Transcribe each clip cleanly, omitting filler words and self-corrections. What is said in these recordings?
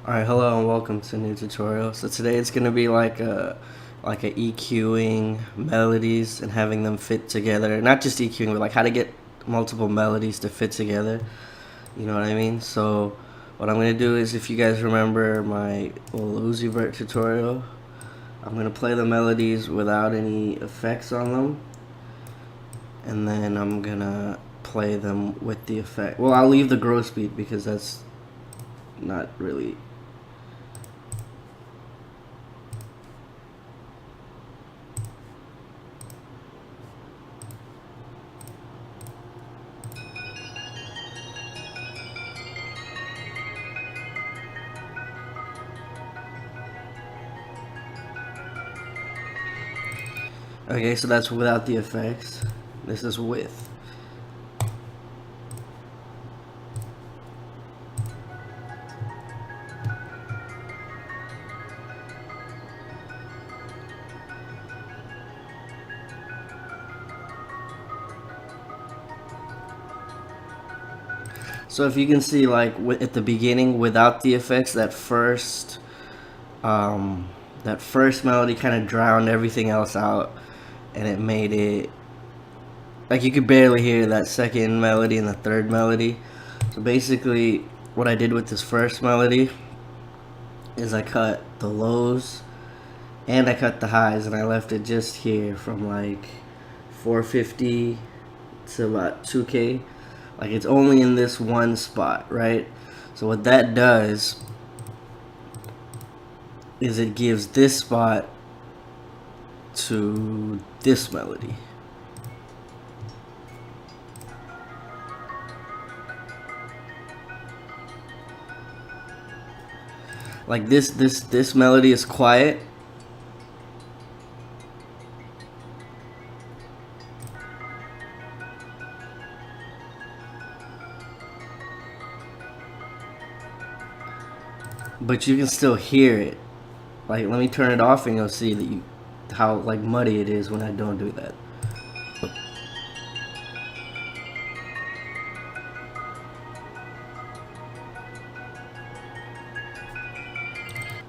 Alright, hello and welcome to a new tutorial. So today it's gonna be like a EQing melodies and having them fit together. Not just EQing, but like how to get multiple melodies to fit together. You know what I mean? So what I'm gonna do is, if you guys remember my little Uzi Vert tutorial, I'm gonna play the melodies without any effects on them, and then I'm gonna play them with the effect. Well, I'll leave the gross beat because that's not really. Okay, so that's without the effects. This is with. So if you can see, like at the beginning, without the effects, that first melody kind of drowned everything else out, and it made it like you could barely hear that second melody and the third melody. So basically, what I did with this first melody is I cut the lows and I cut the highs, and I left it just here from like 450 to about 2K. Like it's only in this one spot, right? So what that does is it gives this spot to this melody. Like this melody is quiet. But you can still hear it. Like, let me turn it off and you'll see that how like muddy it is when I don't do that.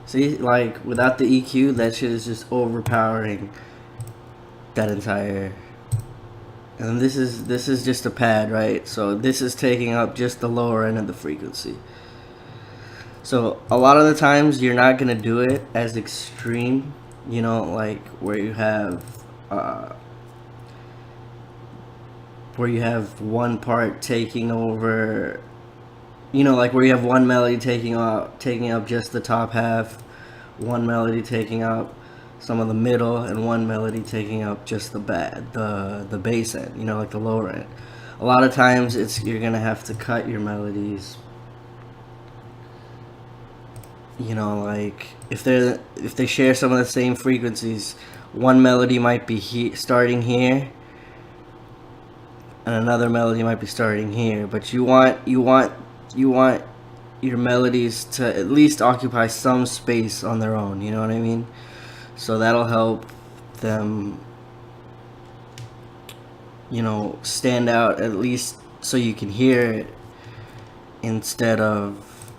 See, like without the EQ, that shit is just overpowering that entire. And this is just a pad, right? So this is taking up just the lower end of the frequency. So a lot of the times you're not gonna do it as extreme, you know, like where you have one part taking over, you know, like where you have one melody taking up just the top half, one melody taking up some of the middle, and one melody taking up just the bass end, you know, like the lower end. A lot of times you're gonna have to cut your melodies, you know, like if they share some of the same frequencies, one melody might be starting here and another melody might be starting here, but you want your melodies to at least occupy some space on their own, you know what I mean? So that'll help them, you know, stand out, at least so you can hear it, instead of,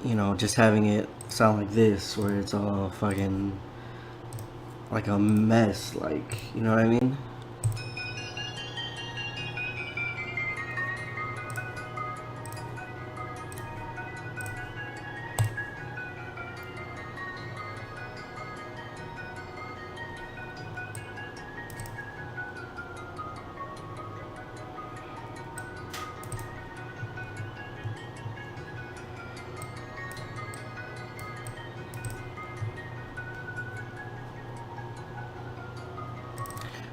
you know, just having it sound like this where it's all fucking like a mess, like, you know what I mean?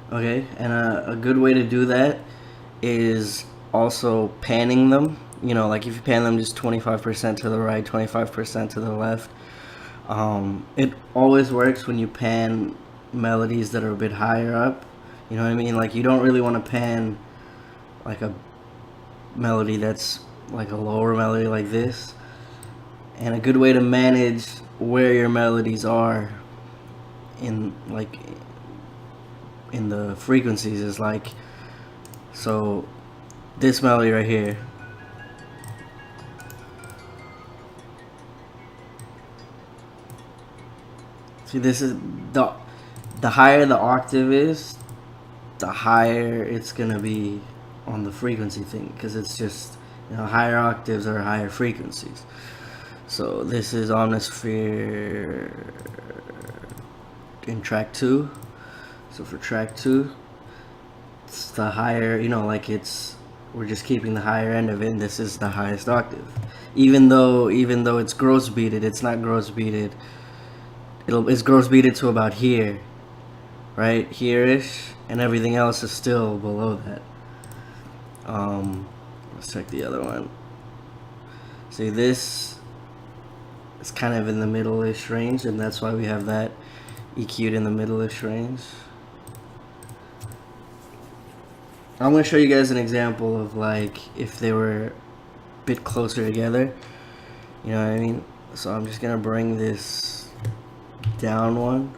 Okay, and a good way to do that is also panning them. You know, like if you pan them just 25% to the right, 25% to the left. It always works when you pan melodies that are a bit higher up. You know what I mean? Like you don't really want to pan like a melody that's like a lower melody like this. And a good way to manage where your melodies are in the frequencies is like, so this melody right here, See, this is the higher the octave is, the higher it's gonna be on the frequency thing, because it's just, you know, higher octaves are higher frequencies. So this is Omnisphere in track 2. So for track 2, it's the higher, you know, like we're just keeping the higher end of it, and this is the highest octave. Even though it's gross beated, it's not gross beated. It's gross beated to about here, right here-ish, and everything else is still below that. Let's check the other one. See, this is kind of in the middle-ish range, and that's why we have that EQ'd in the middle-ish range. I'm going to show you guys an example of, like, if they were a bit closer together. You know what I mean? So I'm just going to bring this down one.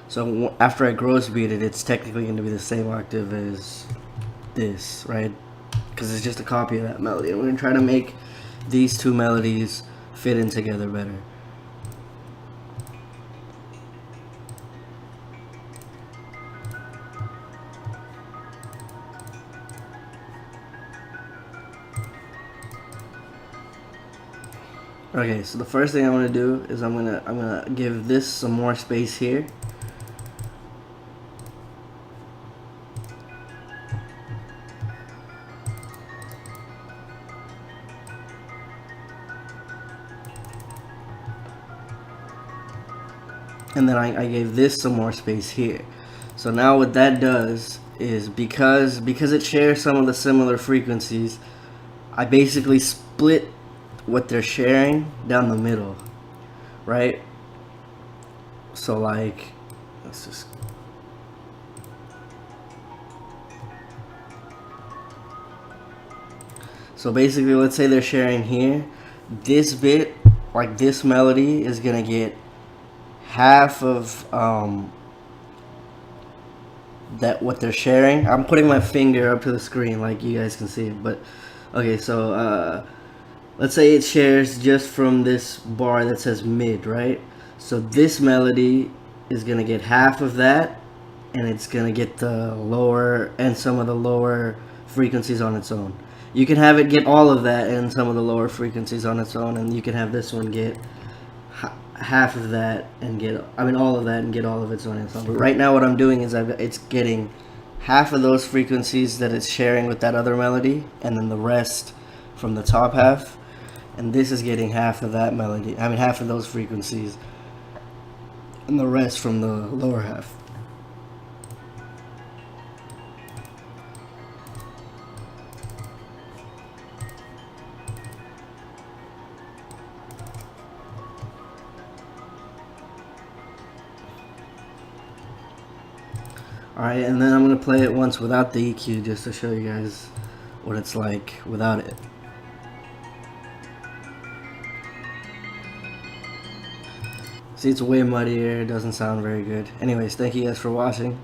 So after I gross beat it, it's technically going to be the same octave as this, right? Because it's just a copy of that melody. And we're going to try to make these two melodies fit in together better. Okay, so the first thing I'm gonna do is I'm gonna give this some more space here. And then I gave this some more space here. So now what that does is, because it shares some of the similar frequencies, I basically split what they're sharing down the middle, right? So like, let's just, so basically, let's say they're sharing here. This bit, like this melody, is gonna get half of that what they're sharing. I'm putting my finger up to the screen like you guys can see, but okay, so let's say it shares just from this bar that says mid, right? So this melody is gonna get half of that, and it's gonna get the lower and some of the lower frequencies on its own. You can have it get all of that and some of the lower frequencies on its own, and you can have this one get half of that and get, all of that and get all of its on its own. But right now what I'm doing is it's getting half of those frequencies that it's sharing with that other melody, and then the rest from the top half. And this is getting half of that melody, half of those frequencies, and the rest from the lower half. Alright, and then I'm going to play it once without the EQ, just to show you guys what it's like without it. See, it's way muddier, it doesn't sound very good. Anyways, thank you guys for watching.